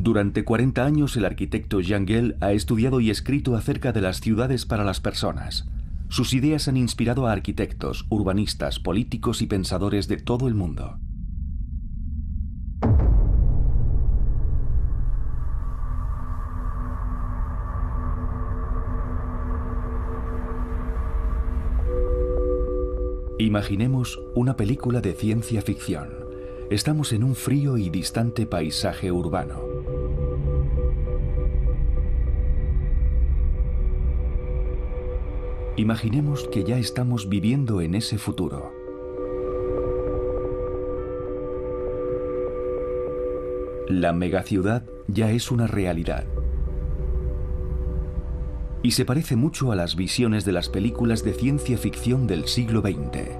Durante 40 años el arquitecto Jan Gehl ha estudiado y escrito acerca de las ciudades para las personas. Sus ideas han inspirado a arquitectos, urbanistas, políticos y pensadores de todo el mundo. Imaginemos una película de ciencia ficción. Estamos en un frío y distante paisaje urbano. Imaginemos que ya estamos viviendo en ese futuro. La megaciudad ya es una realidad. Y se parece mucho a las visiones de las películas de ciencia ficción del siglo XX.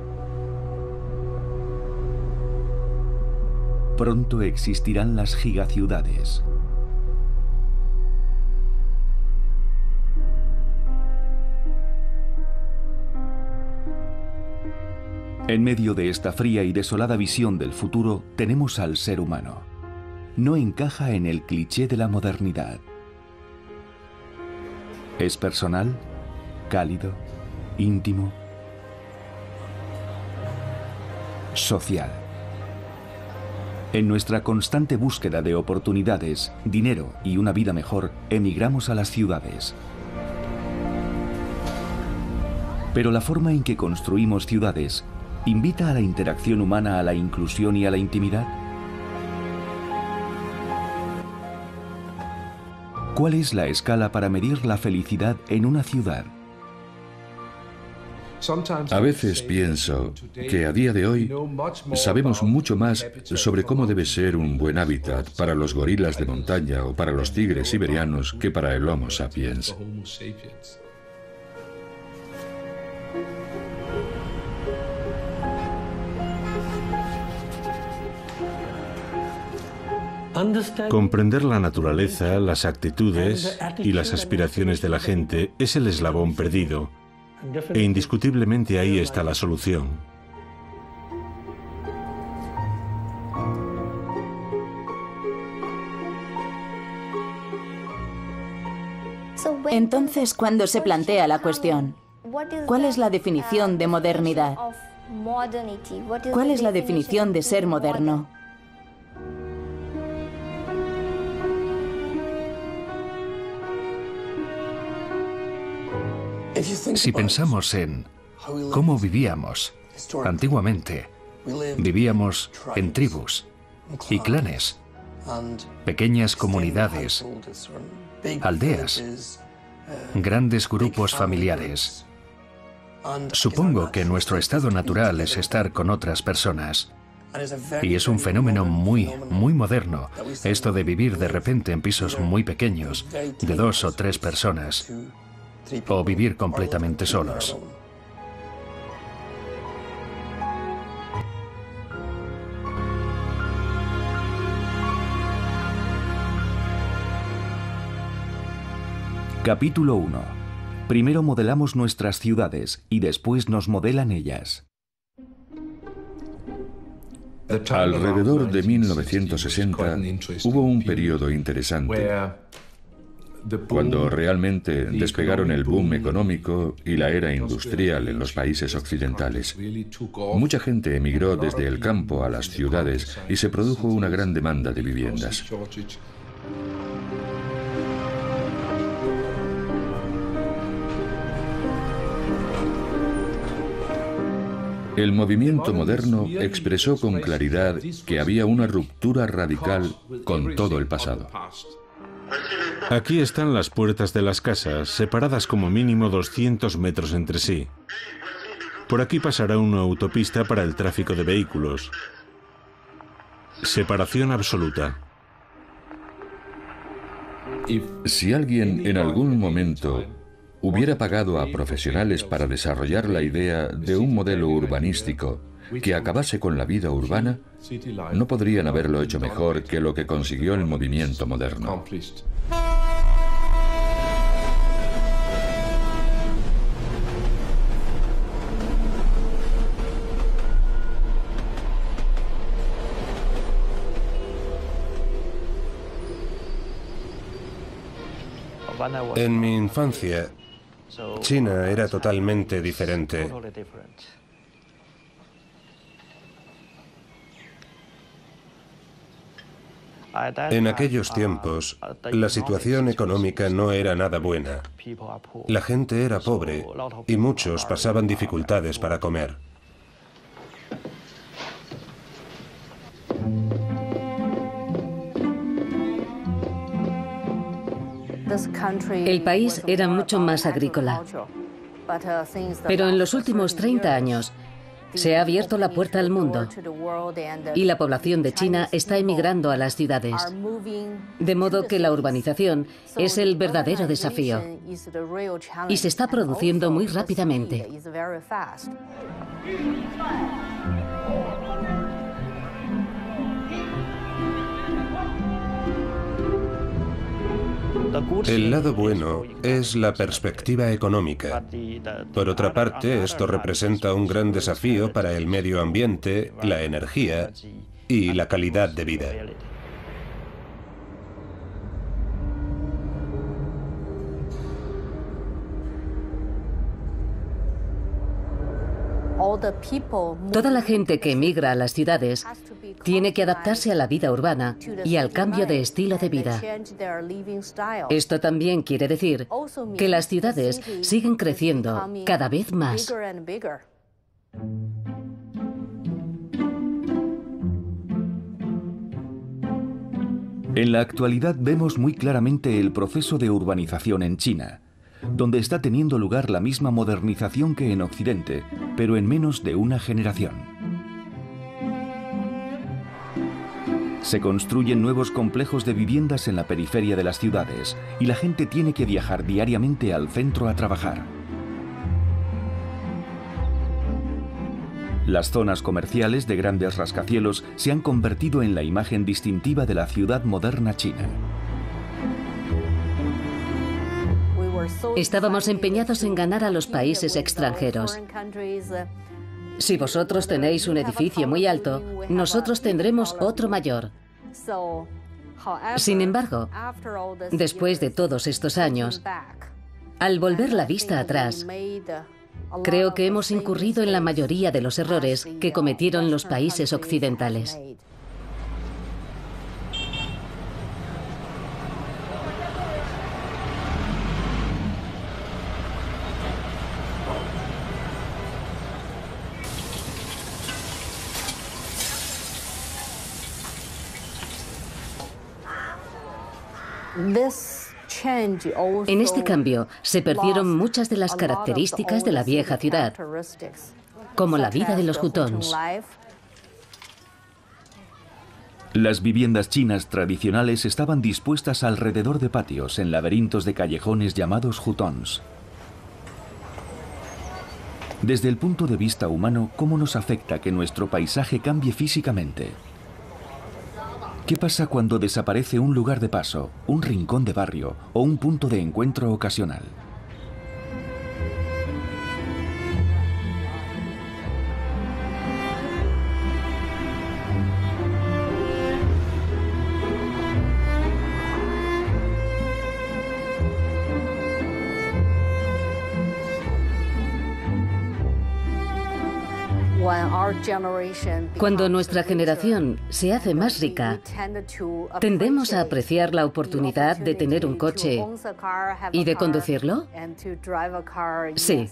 Pronto existirán las gigaciudades. En medio de esta fría y desolada visión del futuro tenemos al ser humano. No encaja en el cliché de la modernidad. Es personal, cálido, íntimo, social. En nuestra constante búsqueda de oportunidades, dinero y una vida mejor, emigramos a las ciudades. Pero la forma en que construimos ciudades ¿invita a la interacción humana, a la inclusión y a la intimidad? ¿Cuál es la escala para medir la felicidad en una ciudad? A veces pienso que a día de hoy sabemos mucho más sobre cómo debe ser un buen hábitat para los gorilas de montaña o para los tigres siberianos que para el Homo sapiens. Comprender la naturaleza, las actitudes y las aspiraciones de la gente es el eslabón perdido, e indiscutiblemente ahí está la solución. Entonces, cuando se plantea la cuestión, ¿cuál es la definición de modernidad? ¿Cuál es la definición de ser moderno? Si pensamos en cómo vivíamos antiguamente, vivíamos en tribus y clanes, pequeñas comunidades, aldeas, grandes grupos familiares. Supongo que nuestro estado natural es estar con otras personas. Y es un fenómeno muy moderno, esto de vivir de repente en pisos muy pequeños, de 2 o 3 personas. O vivir completamente solos. Capítulo 1. Primero modelamos nuestras ciudades y después nos modelan ellas. Alrededor de 1960 hubo un periodo interesante, cuando realmente despegaron el boom económico y la era industrial en los países occidentales. Mucha gente emigró desde el campo a las ciudades y se produjo una gran demanda de viviendas. El movimiento moderno expresó con claridad que había una ruptura radical con todo el pasado. Aquí están las puertas de las casas, separadas como mínimo 200 metros entre sí. Por aquí pasará una autopista para el tráfico de vehículos. Separación absoluta. Si alguien en algún momento hubiera pagado a profesionales para desarrollar la idea de un modelo urbanístico que acabase con la vida urbana, no podrían haberlo hecho mejor que lo que consiguió el movimiento moderno. En mi infancia, China era totalmente diferente. En aquellos tiempos, la situación económica no era nada buena. La gente era pobre y muchos pasaban dificultades para comer. El país era mucho más agrícola. Pero en los últimos 30 años se ha abierto la puerta al mundo y la población de China está emigrando a las ciudades. De modo que la urbanización es el verdadero desafío y se está produciendo muy rápidamente. El lado bueno es la perspectiva económica. Por otra parte, esto representa un gran desafío para el medio ambiente, la energía y la calidad de vida. Toda la gente que emigra a las ciudades tiene que adaptarse a la vida urbana y al cambio de estilo de vida. Esto también quiere decir que las ciudades siguen creciendo cada vez más. En la actualidad vemos muy claramente el proceso de urbanización en China, donde está teniendo lugar la misma modernización que en Occidente, pero en menos de una generación. Se construyen nuevos complejos de viviendas en la periferia de las ciudades y la gente tiene que viajar diariamente al centro a trabajar. Las zonas comerciales de grandes rascacielos se han convertido en la imagen distintiva de la ciudad moderna china. Estábamos empeñados en ganar a los países extranjeros. Si vosotros tenéis un edificio muy alto, nosotros tendremos otro mayor. Sin embargo, después de todos estos años, al volver la vista atrás, creo que hemos incurrido en la mayoría de los errores que cometieron los países occidentales. En este cambio se perdieron muchas de las características de la vieja ciudad, como la vida de los hutongs. Las viviendas chinas tradicionales estaban dispuestas alrededor de patios en laberintos de callejones llamados hutongs. Desde el punto de vista humano, ¿cómo nos afecta que nuestro paisaje cambie físicamente? ¿Qué pasa cuando desaparece un lugar de paso, un rincón de barrio o un punto de encuentro ocasional? Cuando nuestra generación se hace más rica, tendemos a apreciar la oportunidad de tener un coche y de conducirlo. Sí.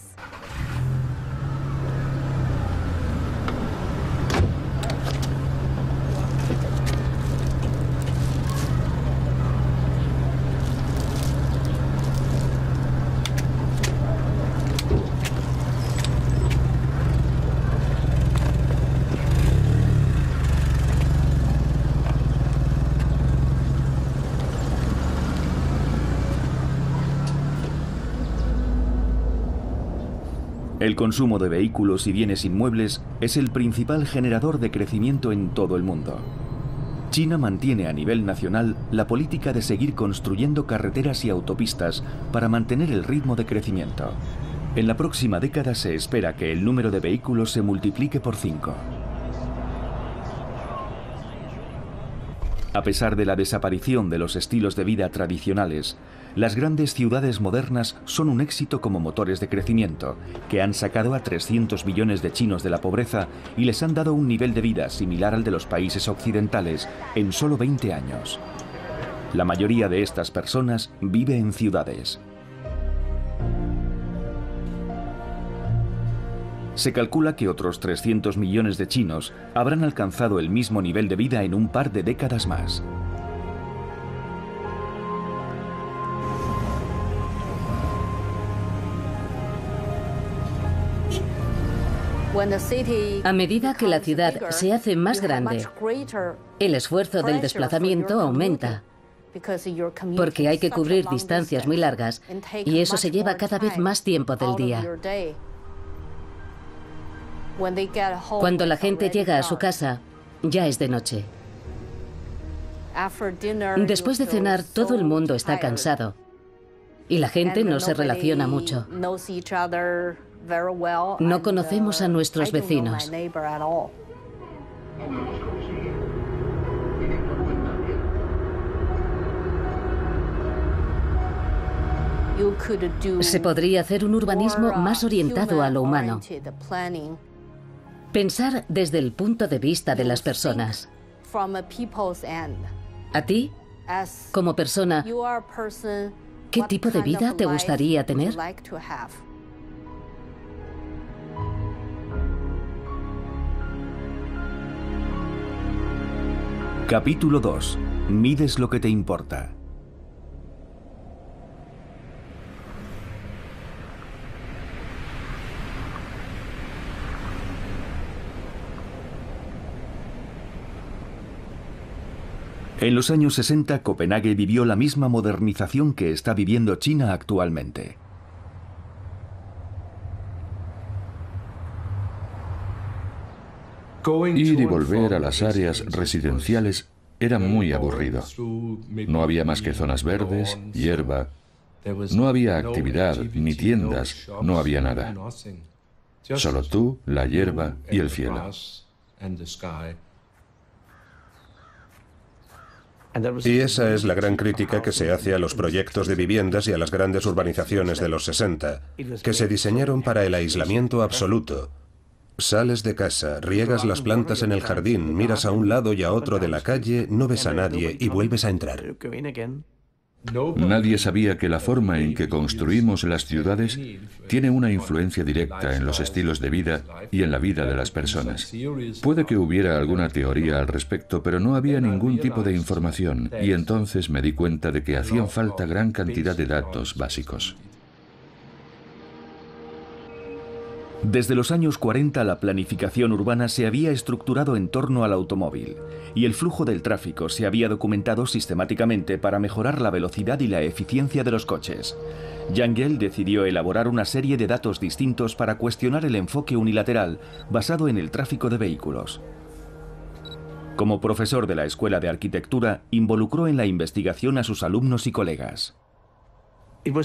El consumo de vehículos y bienes inmuebles es el principal generador de crecimiento en todo el mundo. China mantiene a nivel nacional la política de seguir construyendo carreteras y autopistas para mantener el ritmo de crecimiento. En la próxima década se espera que el número de vehículos se multiplique por 5. A pesar de la desaparición de los estilos de vida tradicionales, las grandes ciudades modernas son un éxito como motores de crecimiento, que han sacado a 300 millones de chinos de la pobreza y les han dado un nivel de vida similar al de los países occidentales en solo 20 años. La mayoría de estas personas vive en ciudades. Se calcula que otros 300 millones de chinos habrán alcanzado el mismo nivel de vida en un par de décadas más. A medida que la ciudad se hace más grande, el esfuerzo del desplazamiento aumenta, porque hay que cubrir distancias muy largas y eso se lleva cada vez más tiempo del día. Cuando la gente llega a su casa, ya es de noche. Después de cenar, todo el mundo está cansado y la gente no se relaciona mucho. No conocemos a nuestros vecinos. Se podría hacer un urbanismo más orientado a lo humano. Pensar desde el punto de vista de las personas. A ti, como persona, ¿qué tipo de vida te gustaría tener? Capítulo 2. Mides lo que te importa. En los años 60, Copenhague vivió la misma modernización que está viviendo China actualmente. Ir y volver a las áreas residenciales era muy aburrido. No había más que zonas verdes, hierba. No había actividad, ni tiendas, no había nada. Solo tú, la hierba y el cielo. Y esa es la gran crítica que se hace a los proyectos de viviendas y a las grandes urbanizaciones de los 60, que se diseñaron para el aislamiento absoluto. Sales de casa, riegas las plantas en el jardín, miras a un lado y a otro de la calle, no ves a nadie y vuelves a entrar. Nadie sabía que la forma en que construimos las ciudades tiene una influencia directa en los estilos de vida y en la vida de las personas. Puede que hubiera alguna teoría al respecto, pero no había ningún tipo de información, y entonces me di cuenta de que hacían falta gran cantidad de datos básicos. Desde los años 40 la planificación urbana se había estructurado en torno al automóvil y el flujo del tráfico se había documentado sistemáticamente para mejorar la velocidad y la eficiencia de los coches. Jangel decidió elaborar una serie de datos distintos para cuestionar el enfoque unilateral basado en el tráfico de vehículos. Como profesor de la Escuela de Arquitectura, involucró en la investigación a sus alumnos y colegas.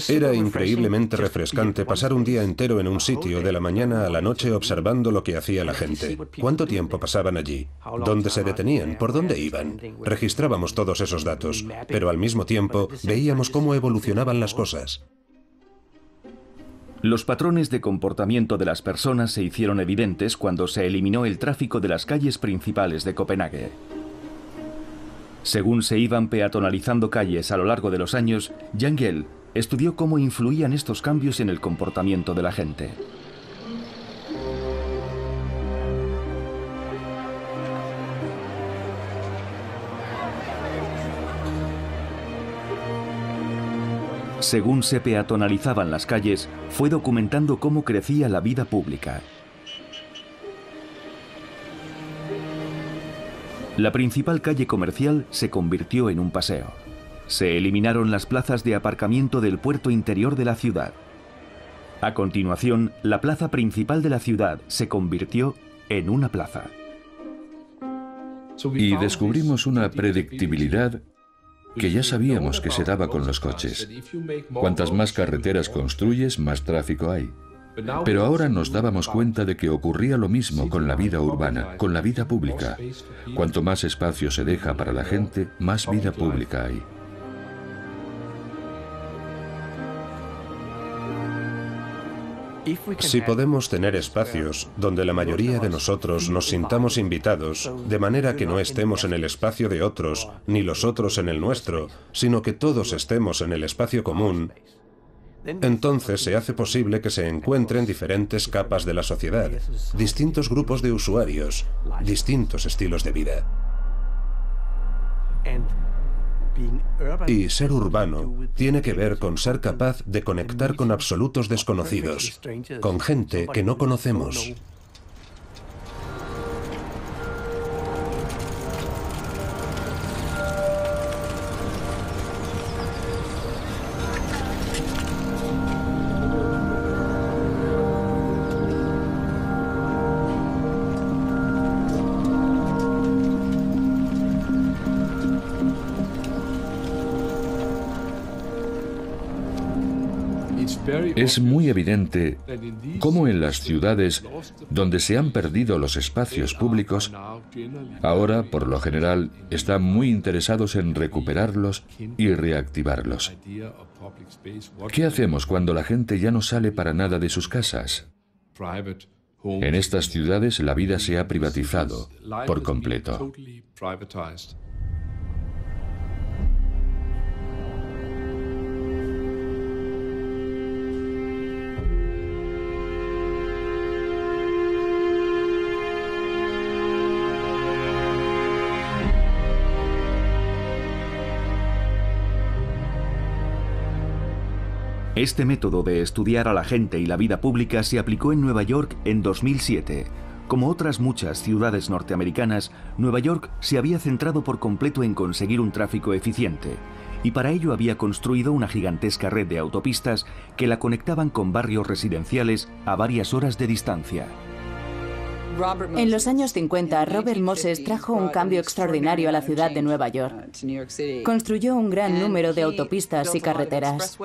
Era increíblemente refrescante pasar un día entero en un sitio de la mañana a la noche observando lo que hacía la gente. ¿Cuánto tiempo pasaban allí? ¿Dónde se detenían? ¿Por dónde iban? Registrábamos todos esos datos, pero al mismo tiempo veíamos cómo evolucionaban las cosas. Los patrones de comportamiento de las personas se hicieron evidentes cuando se eliminó el tráfico de las calles principales de Copenhague. Según se iban peatonalizando calles a lo largo de los años, Jangel estudió cómo influían estos cambios en el comportamiento de la gente. Según se peatonalizaban las calles, fue documentando cómo crecía la vida pública. La principal calle comercial se convirtió en un paseo. Se eliminaron las plazas de aparcamiento del puerto interior de la ciudad. A continuación, la plaza principal de la ciudad se convirtió en una plaza. Y descubrimos una predictibilidad que ya sabíamos que se daba con los coches. Cuantas más carreteras construyes, más tráfico hay. Pero ahora nos dábamos cuenta de que ocurría lo mismo con la vida urbana, con la vida pública. Cuanto más espacio se deja para la gente, más vida pública hay. Si podemos tener espacios donde la mayoría de nosotros nos sintamos invitados, de manera que no estemos en el espacio de otros, ni los otros en el nuestro, sino que todos estemos en el espacio común, entonces se hace posible que se encuentren diferentes capas de la sociedad, distintos grupos de usuarios, distintos estilos de vida. Y ser urbano tiene que ver con ser capaz de conectar con absolutos desconocidos, con gente que no conocemos. Es muy evidente cómo en las ciudades donde se han perdido los espacios públicos, ahora, por lo general, están muy interesados en recuperarlos y reactivarlos. ¿Qué hacemos cuando la gente ya no sale para nada de sus casas? En estas ciudades la vida se ha privatizado por completo. Este método de estudiar a la gente y la vida pública se aplicó en Nueva York en 2007. Como otras muchas ciudades norteamericanas, Nueva York se había centrado por completo en conseguir un tráfico eficiente, y para ello había construido una gigantesca red de autopistas que la conectaban con barrios residenciales a varias horas de distancia. En los años 50, Robert Moses trajo un cambio extraordinario a la ciudad de Nueva York. Construyó un gran número de autopistas y carreteras.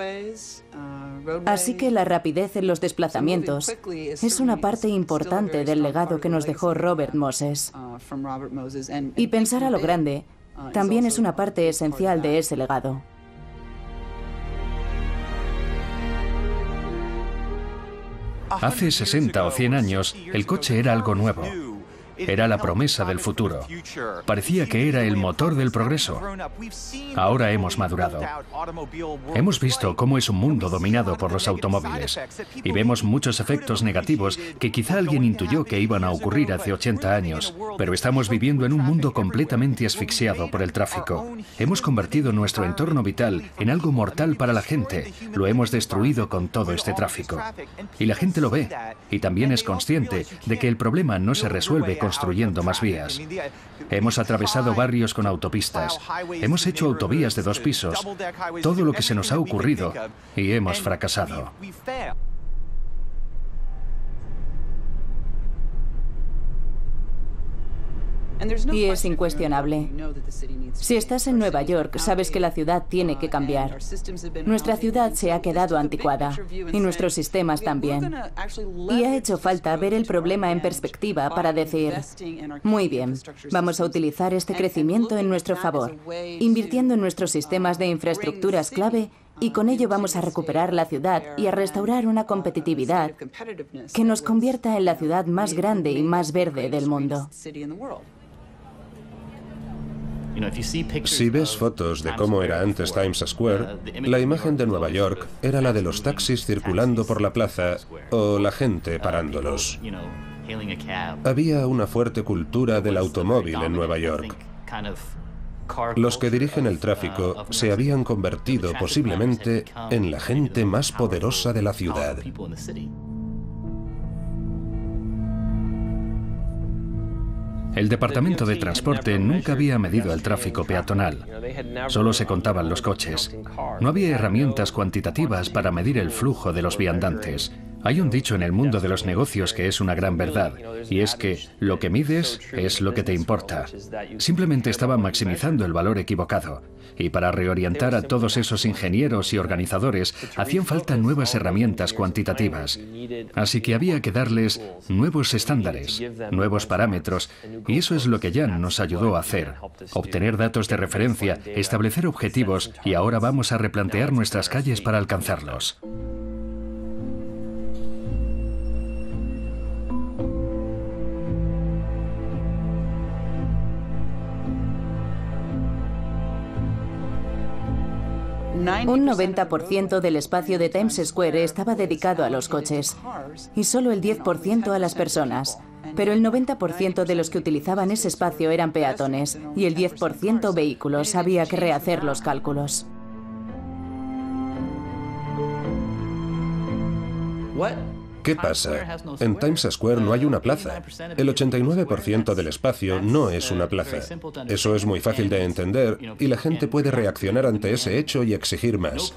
Así que la rapidez en los desplazamientos es una parte importante del legado que nos dejó Robert Moses. Y pensar a lo grande también es una parte esencial de ese legado. Hace 60 o 100 años, el coche era algo nuevo. Era la promesa del futuro. Parecía que era el motor del progreso. Ahora hemos madurado. Hemos visto cómo es un mundo dominado por los automóviles. Y vemos muchos efectos negativos que quizá alguien intuyó que iban a ocurrir hace 80 años. Pero estamos viviendo en un mundo completamente asfixiado por el tráfico. Hemos convertido nuestro entorno vital en algo mortal para la gente. Lo hemos destruido con todo este tráfico. Y la gente lo ve. Y también es consciente de que el problema no se resuelve construyendo más vías. Hemos atravesado barrios con autopistas. Hemos hecho autovías de 2 pisos. Todo lo que se nos ha ocurrido y hemos fracasado. Y es incuestionable. Si estás en Nueva York, sabes que la ciudad tiene que cambiar. Nuestra ciudad se ha quedado anticuada, y nuestros sistemas también. Y ha hecho falta ver el problema en perspectiva para decir, muy bien, vamos a utilizar este crecimiento en nuestro favor, invirtiendo en nuestros sistemas de infraestructuras clave, y con ello vamos a recuperar la ciudad y a restaurar una competitividad que nos convierta en la ciudad más grande y más verde del mundo. Si ves fotos de cómo era antes Times Square, la imagen de Nueva York era la de los taxis circulando por la plaza o la gente parándolos. Había una fuerte cultura del automóvil en Nueva York. Los que dirigen el tráfico se habían convertido posiblemente en la gente más poderosa de la ciudad. El Departamento de Transporte nunca había medido el tráfico peatonal. Solo se contaban los coches. No había herramientas cuantitativas para medir el flujo de los viandantes. Hay un dicho en el mundo de los negocios que es una gran verdad, y es que lo que mides es lo que te importa. Simplemente estaban maximizando el valor equivocado, y para reorientar a todos esos ingenieros y organizadores hacían falta nuevas herramientas cuantitativas. Así que había que darles nuevos estándares, nuevos parámetros, y eso es lo que Jan nos ayudó a hacer. Obtener datos de referencia, establecer objetivos, y ahora vamos a replantear nuestras calles para alcanzarlos. Un 90% del espacio de Times Square estaba dedicado a los coches y solo el 10% a las personas. Pero el 90% de los que utilizaban ese espacio eran peatones y el 10% vehículos. Había que rehacer los cálculos. ¿Qué pasa? En Times Square no hay una plaza. El 89% del espacio no es una plaza. Eso es muy fácil de entender y la gente puede reaccionar ante ese hecho y exigir más.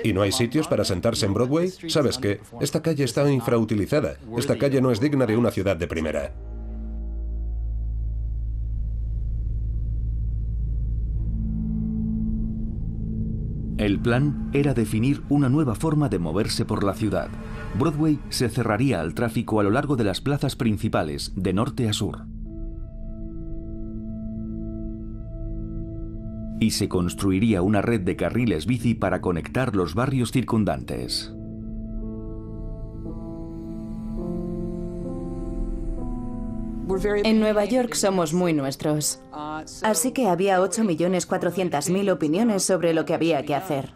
¿Y no hay sitios para sentarse en Broadway? ¿Sabes qué? Esta calle está infrautilizada. Esta calle no es digna de una ciudad de primera. El plan era definir una nueva forma de moverse por la ciudad. Broadway se cerraría al tráfico a lo largo de las plazas principales, de norte a sur. Y se construiría una red de carriles bici para conectar los barrios circundantes. En Nueva York somos muy nuestros. Así que había 8.400.000 opiniones sobre lo que había que hacer.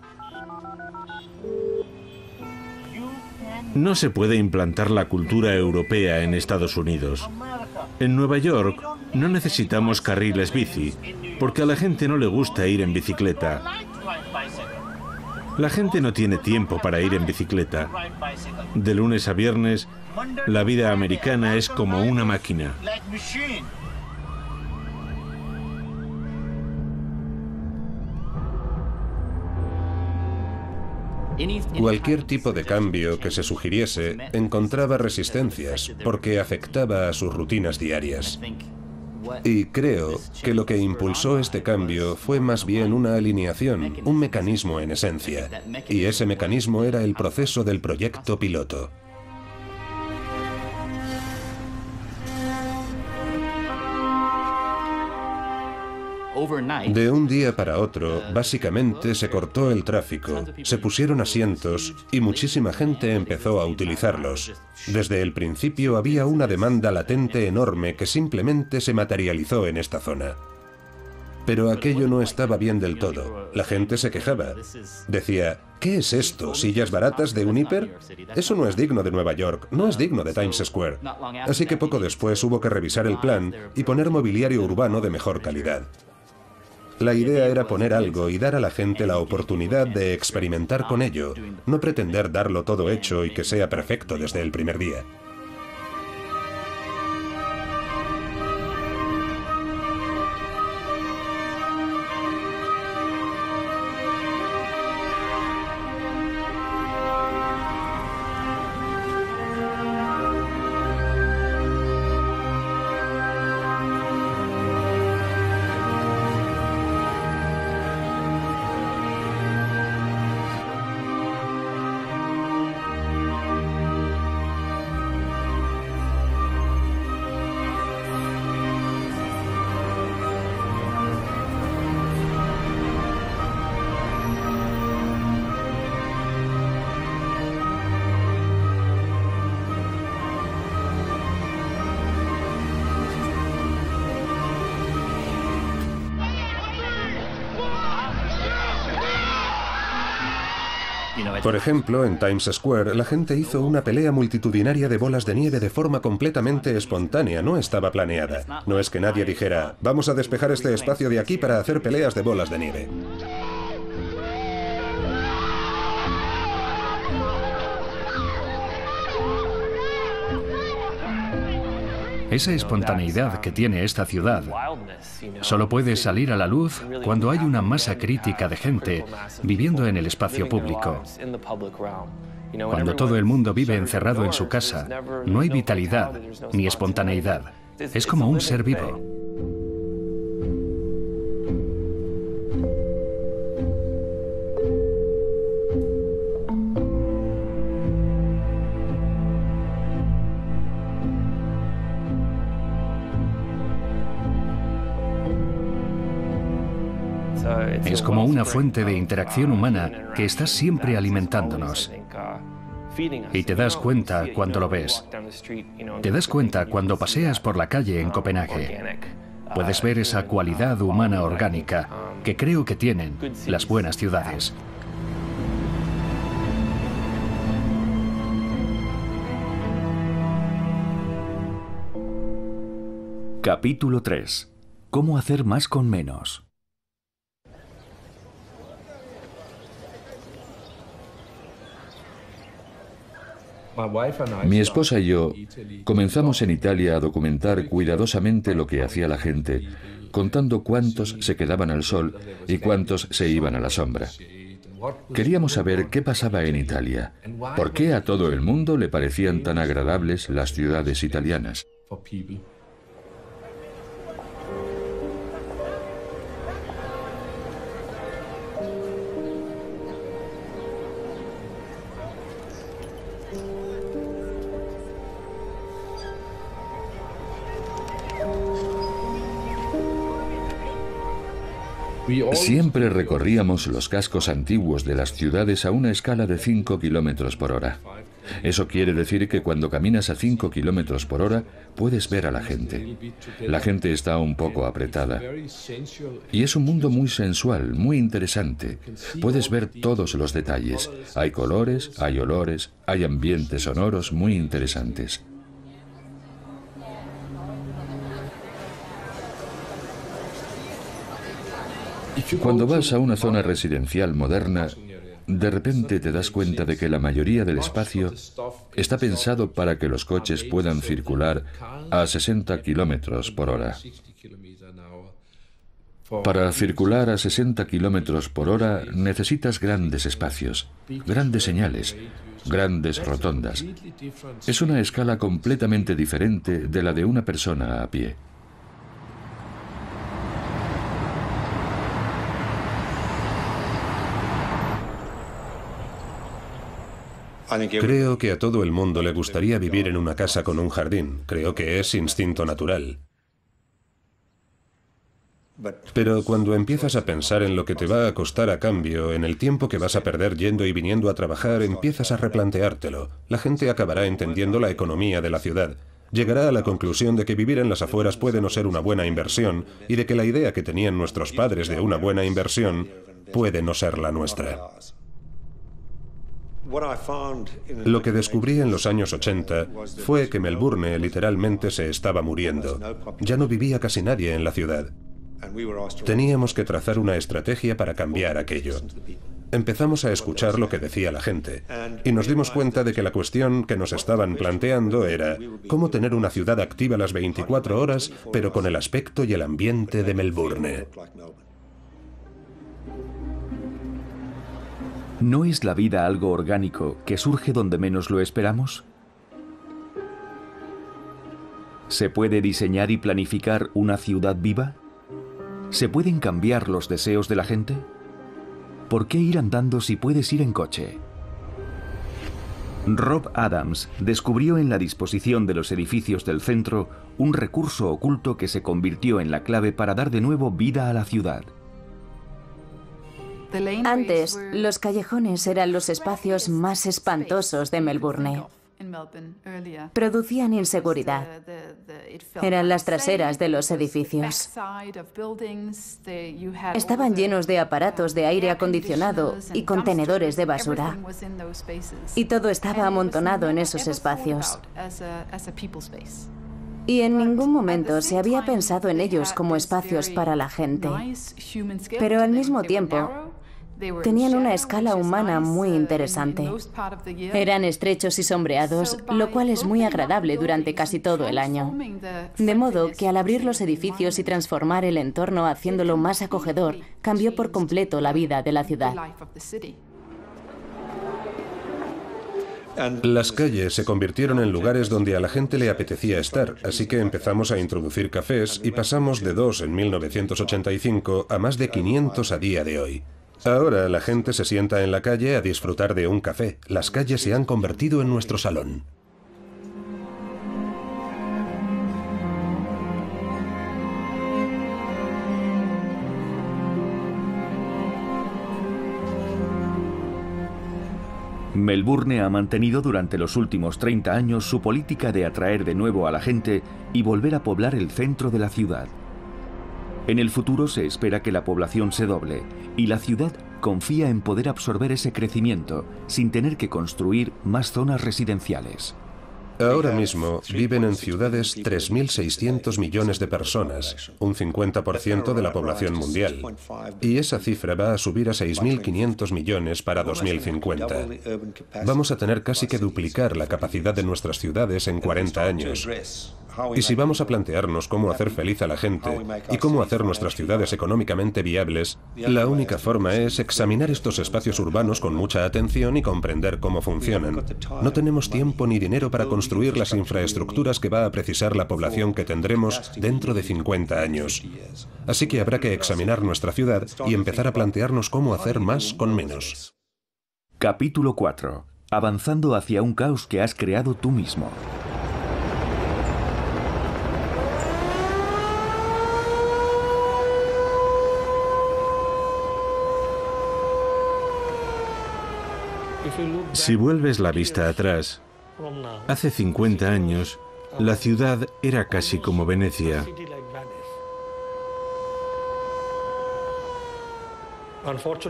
No se puede implantar la cultura europea en Estados Unidos. En Nueva York no necesitamos carriles bici, porque a la gente no le gusta ir en bicicleta. La gente no tiene tiempo para ir en bicicleta. De lunes a viernes, la vida americana es como una máquina. Cualquier tipo de cambio que se sugiriese encontraba resistencias porque afectaba a sus rutinas diarias. Y creo que lo que impulsó este cambio fue más bien una alineación, un mecanismo en esencia. Y ese mecanismo era el proceso del proyecto piloto. De un día para otro, básicamente se cortó el tráfico, se pusieron asientos y muchísima gente empezó a utilizarlos. Desde el principio había una demanda latente enorme que simplemente se materializó en esta zona. Pero aquello no estaba bien del todo. La gente se quejaba. Decía, ¿qué es esto? ¿Sillas baratas de un hiper? Eso no es digno de Nueva York, no es digno de Times Square. Así que poco después hubo que revisar el plan y poner mobiliario urbano de mejor calidad. La idea era poner algo y dar a la gente la oportunidad de experimentar con ello, no pretender darlo todo hecho y que sea perfecto desde el primer día. Por ejemplo, en Times Square, la gente hizo una pelea multitudinaria de bolas de nieve de forma completamente espontánea, no estaba planeada. No es que nadie dijera, vamos a despejar este espacio de aquí para hacer peleas de bolas de nieve. Esa espontaneidad que tiene esta ciudad solo puede salir a la luz cuando hay una masa crítica de gente viviendo en el espacio público. Cuando todo el mundo vive encerrado en su casa, no hay vitalidad ni espontaneidad. Es como un ser vivo. Es como una fuente de interacción humana que está siempre alimentándonos. Y te das cuenta cuando lo ves. Te das cuenta cuando paseas por la calle en Copenhague. Puedes ver esa cualidad humana orgánica que creo que tienen las buenas ciudades. Capítulo 3. ¿Cómo hacer más con menos? Mi esposa y yo comenzamos en Italia a documentar cuidadosamente lo que hacía la gente, contando cuántos se quedaban al sol y cuántos se iban a la sombra. Queríamos saber qué pasaba en Italia, por qué a todo el mundo le parecían tan agradables las ciudades italianas. Siempre recorríamos los cascos antiguos de las ciudades a una escala de 5 kilómetros por hora. Eso quiere decir que cuando caminas a 5 kilómetros por hora puedes ver a la gente. La gente está un poco apretada. Y es un mundo muy sensual, muy interesante. Puedes ver todos los detalles. Hay colores, hay olores, hay ambientes sonoros muy interesantes. Cuando vas a una zona residencial moderna, de repente te das cuenta de que la mayoría del espacio está pensado para que los coches puedan circular a 60 kilómetros por hora. Para circular a 60 kilómetros por hora necesitas grandes espacios, grandes señales, grandes rotondas. Es una escala completamente diferente de la de una persona a pie. Creo que a todo el mundo le gustaría vivir en una casa con un jardín. Creo que es instinto natural. Pero cuando empiezas a pensar en lo que te va a costar a cambio, en el tiempo que vas a perder yendo y viniendo a trabajar, empiezas a replanteártelo. La gente acabará entendiendo la economía de la ciudad. Llegará a la conclusión de que vivir en las afueras puede no ser una buena inversión y de que la idea que tenían nuestros padres de una buena inversión puede no ser la nuestra. Lo que descubrí en los años 80 fue que Melbourne literalmente se estaba muriendo. Ya no vivía casi nadie en la ciudad. Teníamos que trazar una estrategia para cambiar aquello. Empezamos a escuchar lo que decía la gente y nos dimos cuenta de que la cuestión que nos estaban planteando era cómo tener una ciudad activa las 24 horas, pero con el aspecto y el ambiente de Melbourne. ¿No es la vida algo orgánico que surge donde menos lo esperamos? ¿Se puede diseñar y planificar una ciudad viva? ¿Se pueden cambiar los deseos de la gente? ¿Por qué ir andando si puedes ir en coche? Rob Adams descubrió en la disposición de los edificios del centro un recurso oculto que se convirtió en la clave para dar de nuevo vida a la ciudad. Antes, los callejones eran los espacios más espantosos de Melbourne. Producían inseguridad. Eran las traseras de los edificios. Estaban llenos de aparatos de aire acondicionado y contenedores de basura. Y todo estaba amontonado en esos espacios. Y en ningún momento se había pensado en ellos como espacios para la gente. Pero al mismo tiempo, tenían una escala humana muy interesante. Eran estrechos y sombreados, lo cual es muy agradable durante casi todo el año. De modo que al abrir los edificios y transformar el entorno haciéndolo más acogedor, cambió por completo la vida de la ciudad. Las calles se convirtieron en lugares donde a la gente le apetecía estar, así que empezamos a introducir cafés y pasamos de 2 en 1985 a más de 500 a día de hoy. Ahora la gente se sienta en la calle a disfrutar de un café. Las calles se han convertido en nuestro salón. Melbourne ha mantenido durante los últimos 30 años su política de atraer de nuevo a la gente y volver a poblar el centro de la ciudad. En el futuro se espera que la población se doble y la ciudad confía en poder absorber ese crecimiento sin tener que construir más zonas residenciales. Ahora mismo viven en ciudades 3.600 millones de personas, un 50% de la población mundial. Y esa cifra va a subir a 6.500 millones para 2050. Vamos a tener casi que duplicar la capacidad de nuestras ciudades en 40 años. Y si vamos a plantearnos cómo hacer feliz a la gente y cómo hacer nuestras ciudades económicamente viables, la única forma es examinar estos espacios urbanos con mucha atención y comprender cómo funcionan. No tenemos tiempo ni dinero para construir las infraestructuras que va a precisar la población que tendremos dentro de 50 años. Así que habrá que examinar nuestra ciudad y empezar a plantearnos cómo hacer más con menos. Capítulo 4. Avanzando hacia un caos que has creado tú mismo. Si vuelves la vista atrás, hace 50 años, la ciudad era casi como Venecia.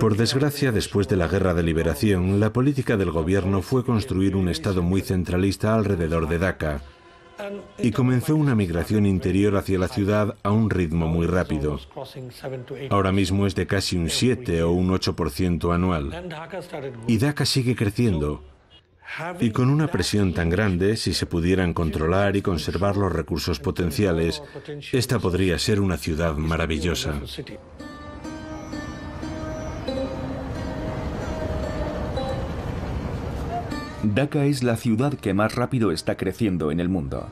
Por desgracia, después de la Guerra de Liberación, la política del gobierno fue construir un estado muy centralista alrededor de Dhaka y comenzó una migración interior hacia la ciudad a un ritmo muy rápido. Ahora mismo es de casi un 7 o un 8% anual. Y Dhaka sigue creciendo. Y con una presión tan grande, si se pudieran controlar y conservar los recursos potenciales, esta podría ser una ciudad maravillosa. Dhaka es la ciudad que más rápido está creciendo en el mundo.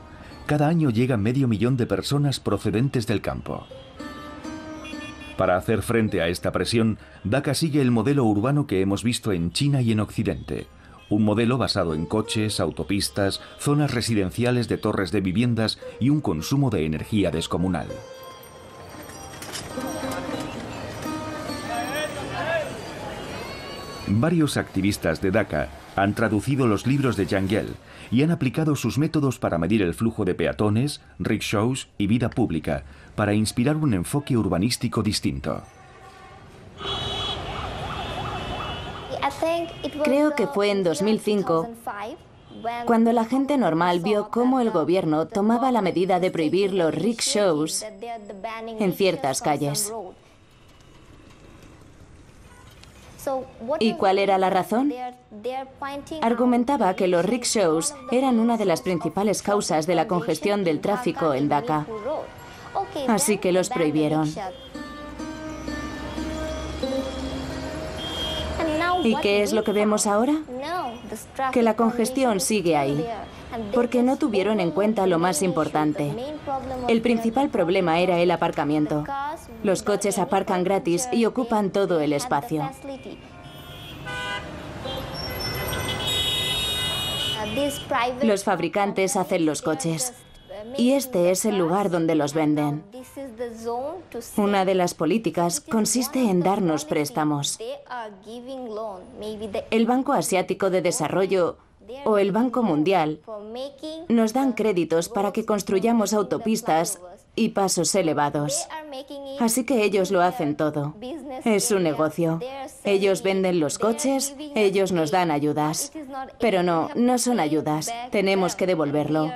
Cada año llega 500.000 de personas procedentes del campo. Para hacer frente a esta presión, Dhaka sigue el modelo urbano que hemos visto en China y en Occidente. Un modelo basado en coches, autopistas, zonas residenciales de torres de viviendas y un consumo de energía descomunal. Varios activistas de Dhaka han traducido los libros de Jangel y han aplicado sus métodos para medir el flujo de peatones, rickshaws y vida pública, para inspirar un enfoque urbanístico distinto. Creo que fue en 2005 cuando la gente normal vio cómo el gobierno tomaba la medida de prohibir los rickshaws en ciertas calles. ¿Y cuál era la razón? Argumentaba que los rickshaws eran una de las principales causas de la congestión del tráfico en Dhaka. Así que los prohibieron. ¿Y qué es lo que vemos ahora? Que la congestión sigue ahí, porque no tuvieron en cuenta lo más importante. El principal problema era el aparcamiento. Los coches aparcan gratis y ocupan todo el espacio. Los fabricantes hacen los coches. Y este es el lugar donde los venden. Una de las políticas consiste en darnos préstamos. El Banco Asiático de Desarrollo o el Banco Mundial nos dan créditos para que construyamos autopistas y pasos elevados. Así que ellos lo hacen todo. Es un negocio. Ellos venden los coches, ellos nos dan ayudas. Pero no son ayudas. Tenemos que devolverlo.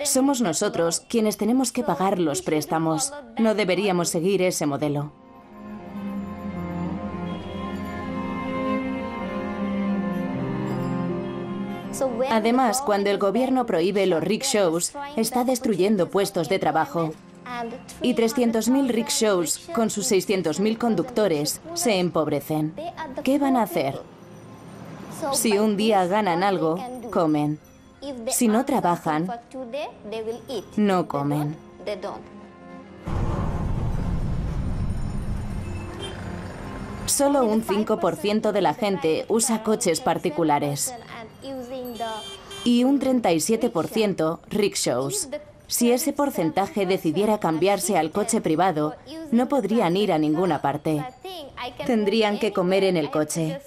Somos nosotros quienes tenemos que pagar los préstamos. No deberíamos seguir ese modelo. Además, cuando el gobierno prohíbe los rickshaws, está destruyendo puestos de trabajo. Y 300.000 rickshaws, con sus 600.000 conductores, se empobrecen. ¿Qué van a hacer? Si un día ganan algo, comen. Si no trabajan, no comen. Solo un 5% de la gente usa coches particulares y un 37% rickshaws. Si ese porcentaje decidiera cambiarse al coche privado, no podrían ir a ninguna parte. Tendrían que comer en el coche,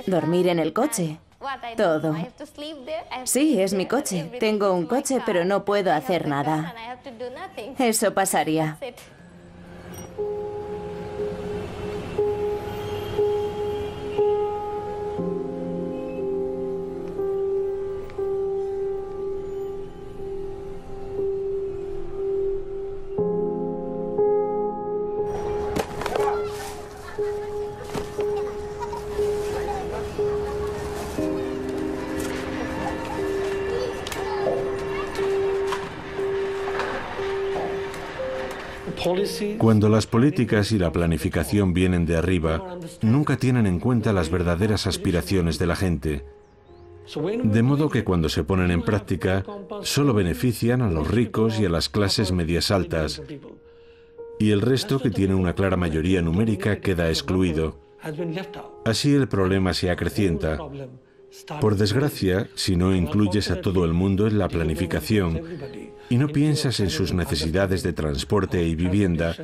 dormir en el coche, todo. Sí, es mi coche. Tengo un coche, pero no puedo hacer nada. Eso pasaría. Cuando las políticas y la planificación vienen de arriba, nunca tienen en cuenta las verdaderas aspiraciones de la gente. De modo que cuando se ponen en práctica, solo benefician a los ricos y a las clases medias altas. Y el resto, que tiene una clara mayoría numérica, queda excluido. Así el problema se acrecienta. Por desgracia, si no incluyes a todo el mundo en la planificación y no piensas en sus necesidades de transporte y vivienda,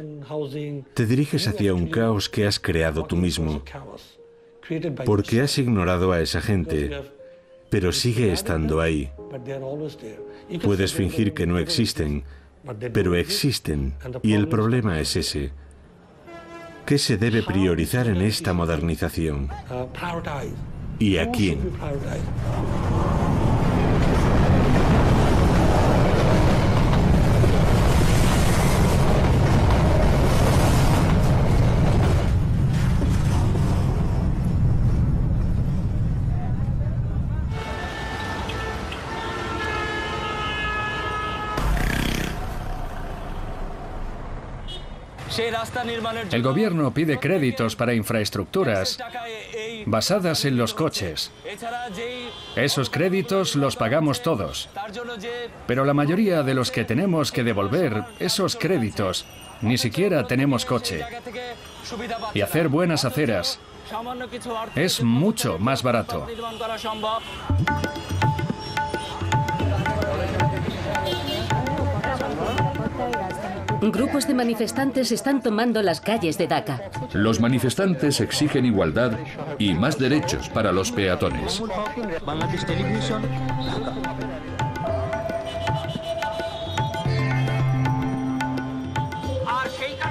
te diriges hacia un caos que has creado tú mismo, porque has ignorado a esa gente, pero sigue estando ahí. Puedes fingir que no existen, pero existen, y el problema es ese. ¿Qué se debe priorizar en esta modernización? ¿Y a quién? El gobierno pide créditos para infraestructuras basadas en los coches. Esos créditos los pagamos todos. Pero la mayoría de los que tenemos que devolver esos créditos ni siquiera tenemos coche. Y hacer buenas aceras es mucho más barato. Grupos de manifestantes están tomando las calles de Dhaka. Los manifestantes exigen igualdad y más derechos para los peatones.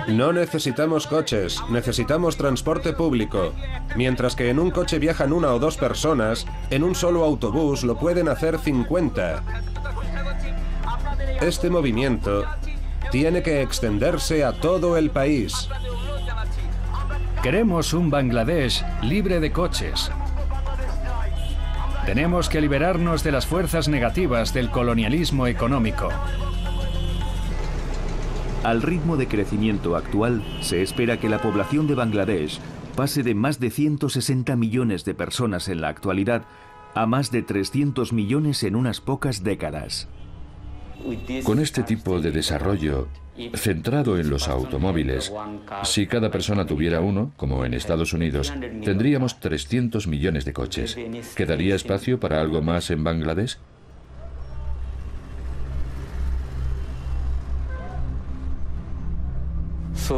No necesitamos coches, necesitamos transporte público. Mientras que en un coche viajan 1 o 2 personas, en un solo autobús lo pueden hacer 50. Este movimiento tiene que extenderse a todo el país. Queremos un Bangladesh libre de coches. Tenemos que liberarnos de las fuerzas negativas del colonialismo económico. Al ritmo de crecimiento actual, se espera que la población de Bangladesh pase de más de 160 millones de personas en la actualidad a más de 300 millones en unas pocas décadas. Con este tipo de desarrollo, centrado en los automóviles, si cada persona tuviera uno, como en Estados Unidos, tendríamos 300 millones de coches. ¿Quedaría espacio para algo más en Bangladesh?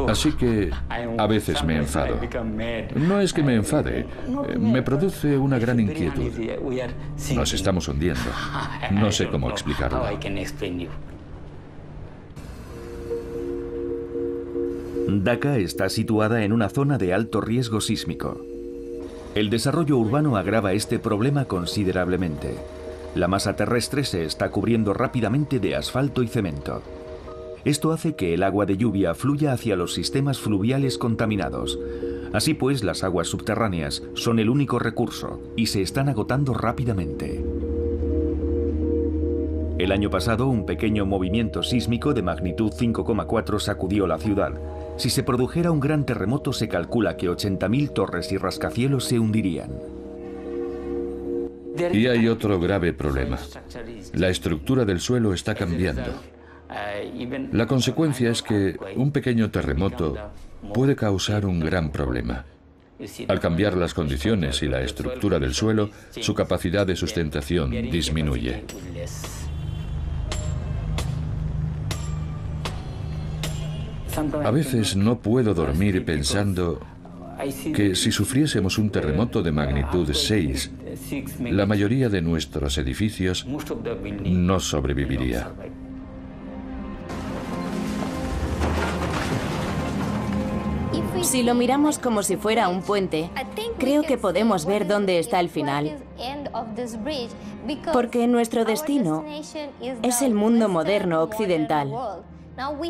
Así que a veces me enfado. No es que me enfade, me produce una gran inquietud. Nos estamos hundiendo. No sé cómo explicarlo. Dhaka está situada en una zona de alto riesgo sísmico. El desarrollo urbano agrava este problema considerablemente. La masa terrestre se está cubriendo rápidamente de asfalto y cemento. Esto hace que el agua de lluvia fluya hacia los sistemas fluviales contaminados. Así pues, las aguas subterráneas son el único recurso y se están agotando rápidamente. El año pasado, un pequeño movimiento sísmico de magnitud 5,4 sacudió la ciudad. Si se produjera un gran terremoto, se calcula que 80.000 torres y rascacielos se hundirían. Y hay otro grave problema. La estructura del suelo está cambiando. La consecuencia es que un pequeño terremoto puede causar un gran problema. Al cambiar las condiciones y la estructura del suelo, su capacidad de sustentación disminuye. A veces no puedo dormir pensando que si sufriésemos un terremoto de magnitud 6, la mayoría de nuestros edificios no sobreviviría. Si lo miramos como si fuera un puente, creo que podemos ver dónde está el final. Porque nuestro destino es el mundo moderno occidental.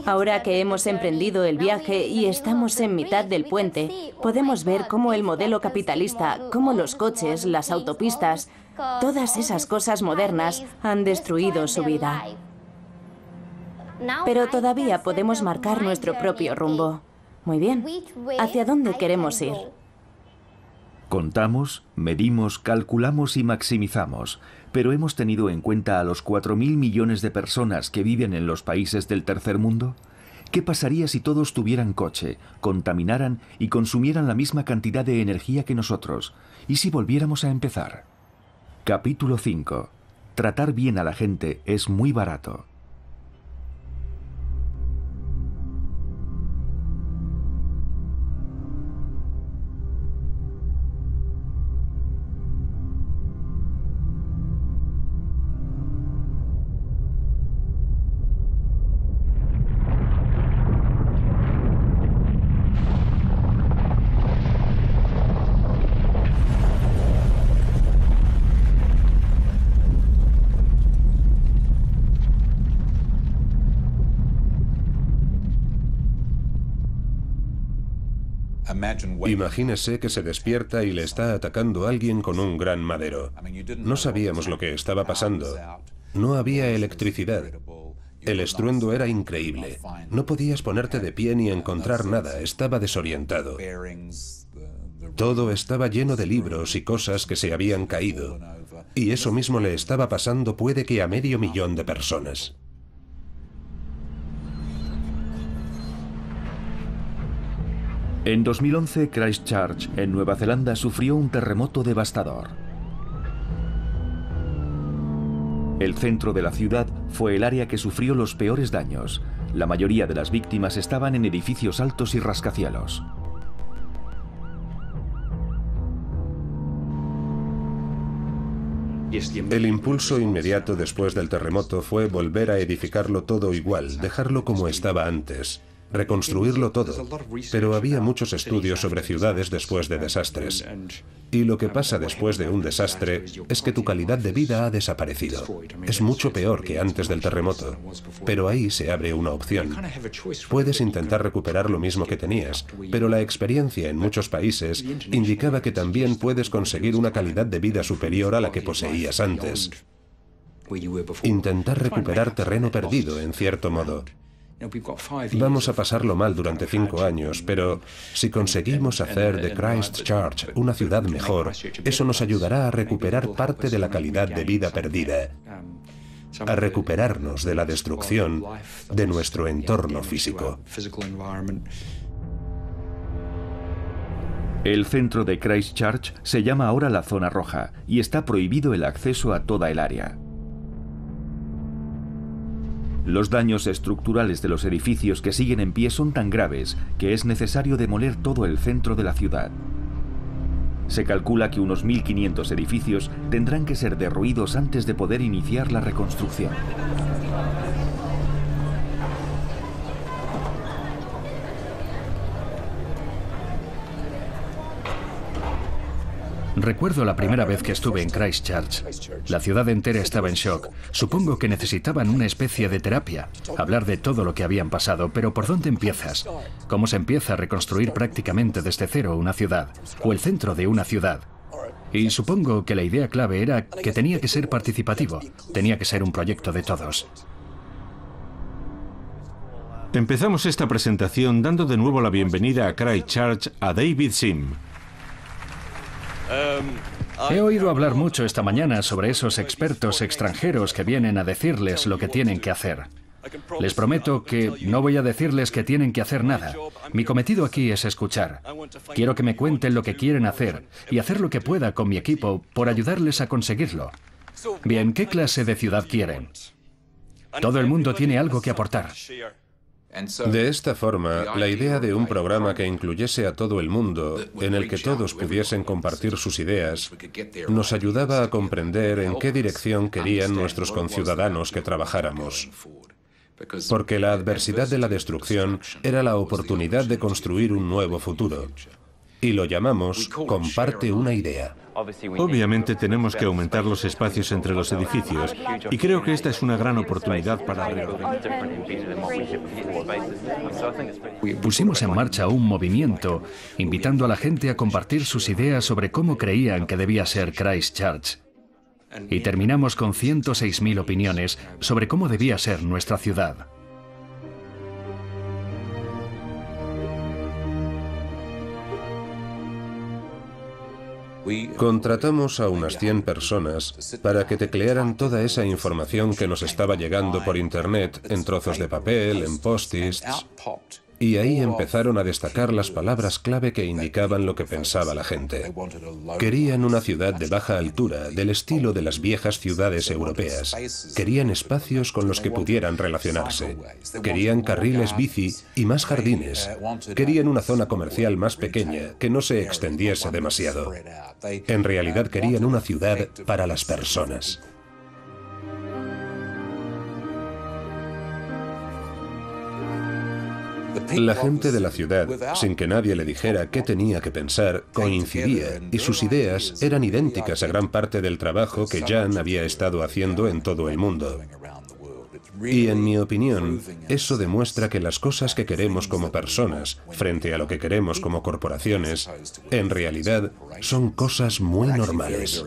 Ahora que hemos emprendido el viaje y estamos en mitad del puente, podemos ver cómo el modelo capitalista, cómo los coches, las autopistas, todas esas cosas modernas han destruido su vida. Pero todavía podemos marcar nuestro propio rumbo. Muy bien. ¿Hacia dónde queremos ir? Contamos, medimos, calculamos y maximizamos, pero ¿hemos tenido en cuenta a los 4.000 millones de personas que viven en los países del tercer mundo? ¿Qué pasaría si todos tuvieran coche, contaminaran y consumieran la misma cantidad de energía que nosotros? ¿Y si volviéramos a empezar? Capítulo 5. Tratar bien a la gente es muy barato. Imagínese que se despierta y le está atacando alguien con un gran madero. No sabíamos lo que estaba pasando. No había electricidad. El estruendo era increíble. No podías ponerte de pie ni encontrar nada. Estaba desorientado. Todo estaba lleno de libros y cosas que se habían caído. Y eso mismo le estaba pasando puede que a 500.000 de personas. En 2011, Christchurch, en Nueva Zelanda, sufrió un terremoto devastador. El centro de la ciudad fue el área que sufrió los peores daños. La mayoría de las víctimas estaban en edificios altos y rascacielos. El impulso inmediato después del terremoto fue volver a edificarlo todo igual, dejarlo como estaba antes. Reconstruirlo todo, pero había muchos estudios sobre ciudades después de desastres. Y lo que pasa después de un desastre es que tu calidad de vida ha desaparecido. Es mucho peor que antes del terremoto, pero ahí se abre una opción. Puedes intentar recuperar lo mismo que tenías, pero la experiencia en muchos países indicaba que también puedes conseguir una calidad de vida superior a la que poseías antes. Intentar recuperar terreno perdido, en cierto modo. Vamos a pasarlo mal durante 5 años, pero si conseguimos hacer de Christchurch una ciudad mejor, eso nos ayudará a recuperar parte de la calidad de vida perdida, a recuperarnos de la destrucción de nuestro entorno físico. El centro de Christchurch se llama ahora la Zona Roja y está prohibido el acceso a toda el área. Los daños estructurales de los edificios que siguen en pie son tan graves que es necesario demoler todo el centro de la ciudad. Se calcula que unos 1.500 edificios tendrán que ser derruidos antes de poder iniciar la reconstrucción. Recuerdo la primera vez que estuve en Christchurch. La ciudad entera estaba en shock. Supongo que necesitaban una especie de terapia. Hablar de todo lo que habían pasado, pero ¿por dónde empiezas? ¿Cómo se empieza a reconstruir prácticamente desde cero una ciudad? O el centro de una ciudad. Y supongo que la idea clave era que tenía que ser participativo. Tenía que ser un proyecto de todos. Empezamos esta presentación dando de nuevo la bienvenida a Christchurch a David Sim. He oído hablar mucho esta mañana sobre esos expertos extranjeros que vienen a decirles lo que tienen que hacer. Les prometo que no voy a decirles que tienen que hacer nada. Mi cometido aquí es escuchar. Quiero que me cuenten lo que quieren hacer y hacer lo que pueda con mi equipo por ayudarles a conseguirlo. Bien, ¿qué clase de ciudad quieren? Todo el mundo tiene algo que aportar. De esta forma, la idea de un programa que incluyese a todo el mundo, en el que todos pudiesen compartir sus ideas, nos ayudaba a comprender en qué dirección querían nuestros conciudadanos que trabajáramos. Porque la adversidad de la destrucción era la oportunidad de construir un nuevo futuro. Y lo llamamos Comparte una idea. Obviamente tenemos que aumentar los espacios entre los edificios y creo que esta es una gran oportunidad para Pusimos en marcha un movimiento invitando a la gente a compartir sus ideas sobre cómo creían que debía ser Christchurch. Y terminamos con 106.000 opiniones sobre cómo debía ser nuestra ciudad. Contratamos a unas 100 personas para que teclearan toda esa información que nos estaba llegando por Internet en trozos de papel, en post-its, y ahí empezaron a destacar las palabras clave que indicaban lo que pensaba la gente. Querían una ciudad de baja altura, del estilo de las viejas ciudades europeas. Querían espacios con los que pudieran relacionarse. Querían carriles bici y más jardines. Querían una zona comercial más pequeña, que no se extendiese demasiado. En realidad querían una ciudad para las personas. La gente de la ciudad, sin que nadie le dijera qué tenía que pensar, coincidía y sus ideas eran idénticas a gran parte del trabajo que Jan había estado haciendo en todo el mundo. Y en mi opinión, eso demuestra que las cosas que queremos como personas, frente a lo que queremos como corporaciones, en realidad son cosas muy normales.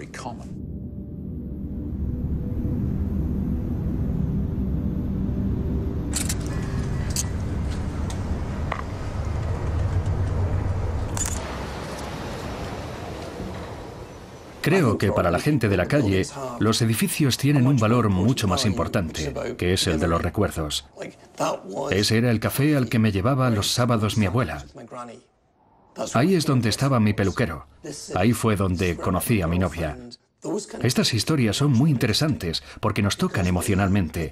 Creo que para la gente de la calle, los edificios tienen un valor mucho más importante, que es el de los recuerdos. Ese era el café al que me llevaba los sábados mi abuela. Ahí es donde estaba mi peluquero. Ahí fue donde conocí a mi novia. Estas historias son muy interesantes porque nos tocan emocionalmente.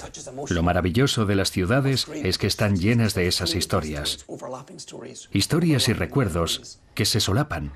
Lo maravilloso de las ciudades es que están llenas de esas historias. Historias y recuerdos que se solapan.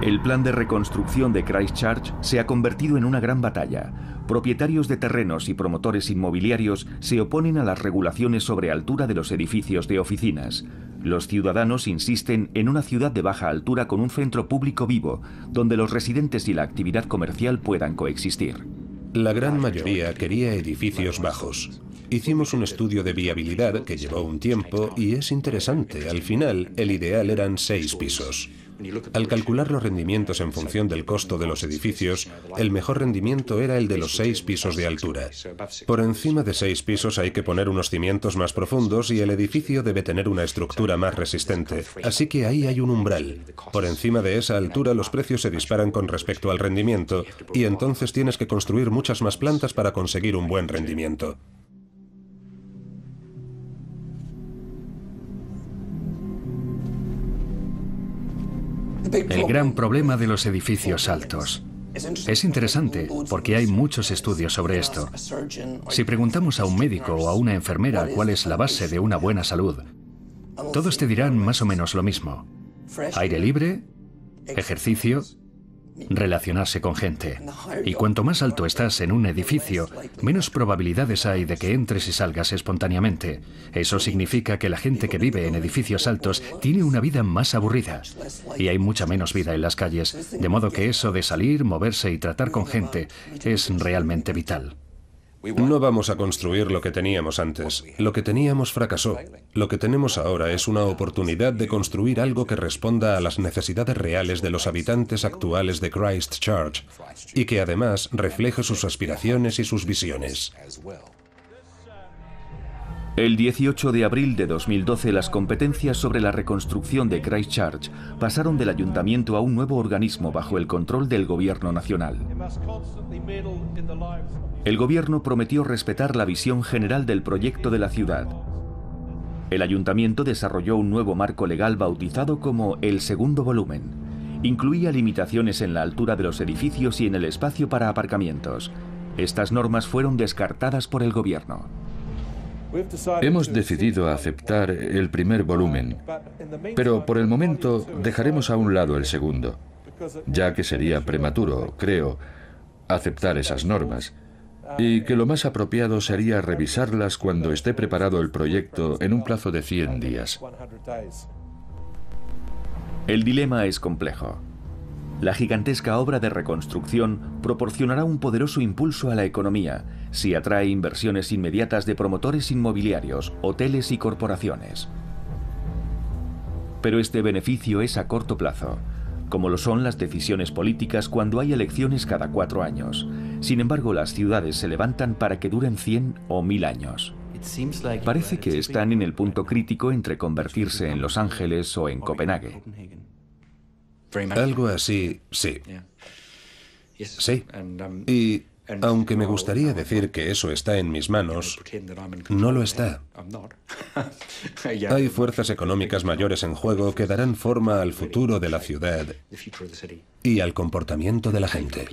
El plan de reconstrucción de Christchurch se ha convertido en una gran batalla. Propietarios de terrenos y promotores inmobiliarios se oponen a las regulaciones sobre altura de los edificios de oficinas. Los ciudadanos insisten en una ciudad de baja altura con un centro público vivo, donde los residentes y la actividad comercial puedan coexistir. La gran mayoría quería edificios bajos. Hicimos un estudio de viabilidad que llevó un tiempo y es interesante. Al final, el ideal eran 6 pisos. Al calcular los rendimientos en función del costo de los edificios, el mejor rendimiento era el de los 6 pisos de altura. Por encima de 6 pisos hay que poner unos cimientos más profundos y el edificio debe tener una estructura más resistente. Así que ahí hay un umbral. Por encima de esa altura los precios se disparan con respecto al rendimiento y entonces tienes que construir muchas más plantas para conseguir un buen rendimiento. El gran problema de los edificios altos. Es interesante porque hay muchos estudios sobre esto. Si preguntamos a un médico o a una enfermera cuál es la base de una buena salud, todos te dirán más o menos lo mismo. Aire libre, ejercicio, relacionarse con gente. Y cuanto más alto estás en un edificio, menos probabilidades hay de que entres y salgas espontáneamente. Eso significa que la gente que vive en edificios altos tiene una vida más aburrida. Y hay mucha menos vida en las calles, de modo que eso de salir, moverse y tratar con gente es realmente vital. No vamos a construir lo que teníamos antes. Lo que teníamos fracasó. Lo que tenemos ahora es una oportunidad de construir algo que responda a las necesidades reales de los habitantes actuales de Christchurch y que además refleje sus aspiraciones y sus visiones. El 18 de abril de 2012 las competencias sobre la reconstrucción de Christchurch pasaron del ayuntamiento a un nuevo organismo bajo el control del gobierno nacional. El gobierno prometió respetar la visión general del proyecto de la ciudad. El ayuntamiento desarrolló un nuevo marco legal bautizado como el segundo volumen. Incluía limitaciones en la altura de los edificios y en el espacio para aparcamientos. Estas normas fueron descartadas por el gobierno. Hemos decidido aceptar el primer volumen, pero por el momento dejaremos a un lado el segundo, ya que sería prematuro, creo, aceptar esas normas, y que lo más apropiado sería revisarlas cuando esté preparado el proyecto en un plazo de 100 días. El dilema es complejo. La gigantesca obra de reconstrucción proporcionará un poderoso impulso a la economía si atrae inversiones inmediatas de promotores inmobiliarios, hoteles y corporaciones. Pero este beneficio es a corto plazo, como lo son las decisiones políticas cuando hay elecciones cada 4 años. Sin embargo, las ciudades se levantan para que duren 100 o 1000 años. Parece que están en el punto crítico entre convertirse en Los Ángeles o en Copenhague. Algo así, sí. Sí. Y aunque me gustaría decir que eso está en mis manos, no lo está. Hay fuerzas económicas mayores en juego que darán forma al futuro de la ciudad y al comportamiento de la gente.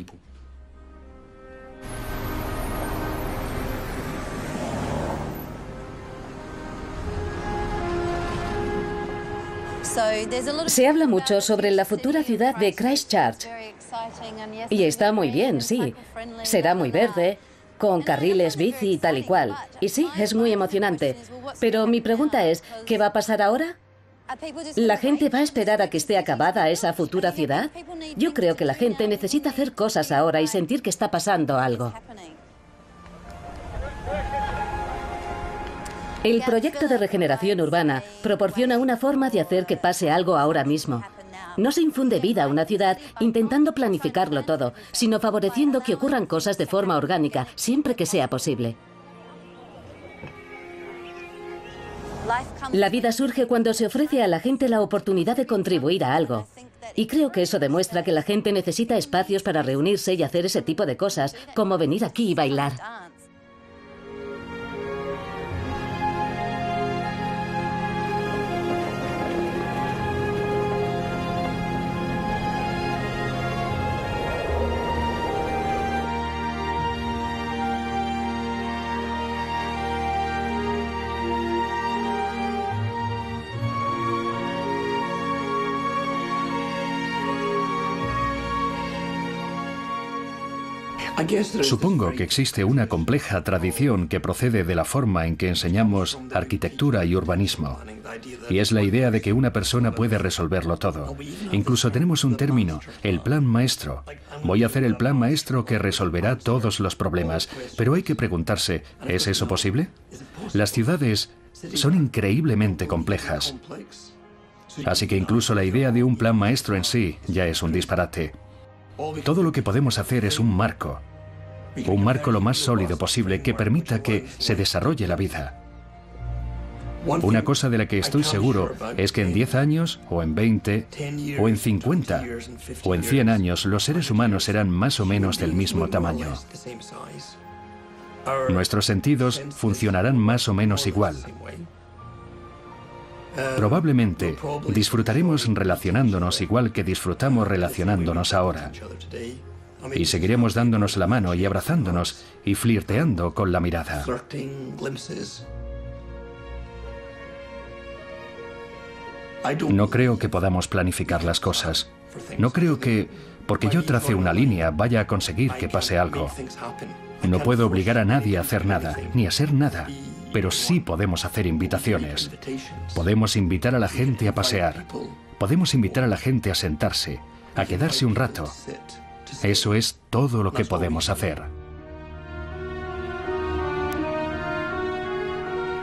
Se habla mucho sobre la futura ciudad de Christchurch. Y está muy bien, sí. Será muy verde, con carriles bici y tal y cual. Y sí, es muy emocionante. Pero mi pregunta es, ¿qué va a pasar ahora? ¿La gente va a esperar a que esté acabada esa futura ciudad? Yo creo que la gente necesita hacer cosas ahora y sentir que está pasando algo. El proyecto de regeneración urbana proporciona una forma de hacer que pase algo ahora mismo. No se infunde vida a una ciudad intentando planificarlo todo, sino favoreciendo que ocurran cosas de forma orgánica, siempre que sea posible. La vida surge cuando se ofrece a la gente la oportunidad de contribuir a algo. Y creo que eso demuestra que la gente necesita espacios para reunirse y hacer ese tipo de cosas, como venir aquí y bailar. Supongo que existe una compleja tradición que procede de la forma en que enseñamos arquitectura y urbanismo. Y es la idea de que una persona puede resolverlo todo. Incluso tenemos un término, el plan maestro. Voy a hacer el plan maestro que resolverá todos los problemas. Pero hay que preguntarse, ¿es eso posible? Las ciudades son increíblemente complejas. Así que incluso la idea de un plan maestro en sí ya es un disparate. Todo lo que podemos hacer es un marco lo más sólido posible que permita que se desarrolle la vida. Una cosa de la que estoy seguro es que en 10 años, o en 20, o en 50, o en 100 años, los seres humanos serán más o menos del mismo tamaño. Nuestros sentidos funcionarán más o menos igual. Probablemente disfrutaremos relacionándonos igual que disfrutamos relacionándonos ahora. Y seguiremos dándonos la mano y abrazándonos y flirteando con la mirada. No creo que podamos planificar las cosas. No creo que, porque yo trace una línea, vaya a conseguir que pase algo. No puedo obligar a nadie a hacer nada, ni a ser nada. Pero sí podemos hacer invitaciones. Podemos invitar a la gente a pasear. Podemos invitar a la gente a sentarse, a quedarse un rato. Eso es todo lo que podemos hacer.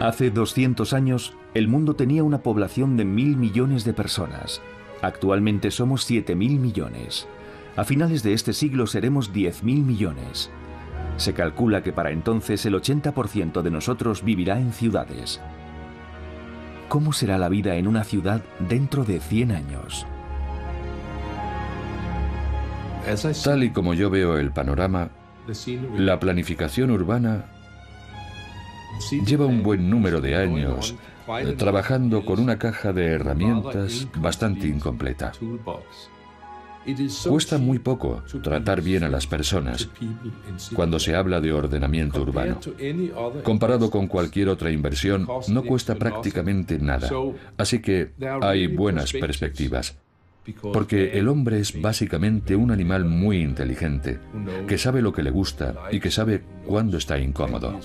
Hace 200 años, el mundo tenía una población de 1.000 millones de personas. Actualmente somos 7.000 millones. A finales de este siglo seremos 10.000 millones. Se calcula que para entonces el 80% de nosotros vivirá en ciudades. ¿Cómo será la vida en una ciudad dentro de 100 años? Tal y como yo veo el panorama, la planificación urbana lleva un buen número de años trabajando con una caja de herramientas bastante incompleta. Cuesta muy poco tratar bien a las personas cuando se habla de ordenamiento urbano. Comparado con cualquier otra inversión, no cuesta prácticamente nada. Así que hay buenas perspectivas. Porque el hombre es básicamente un animal muy inteligente, que sabe lo que le gusta y que sabe cuándo está incómodo.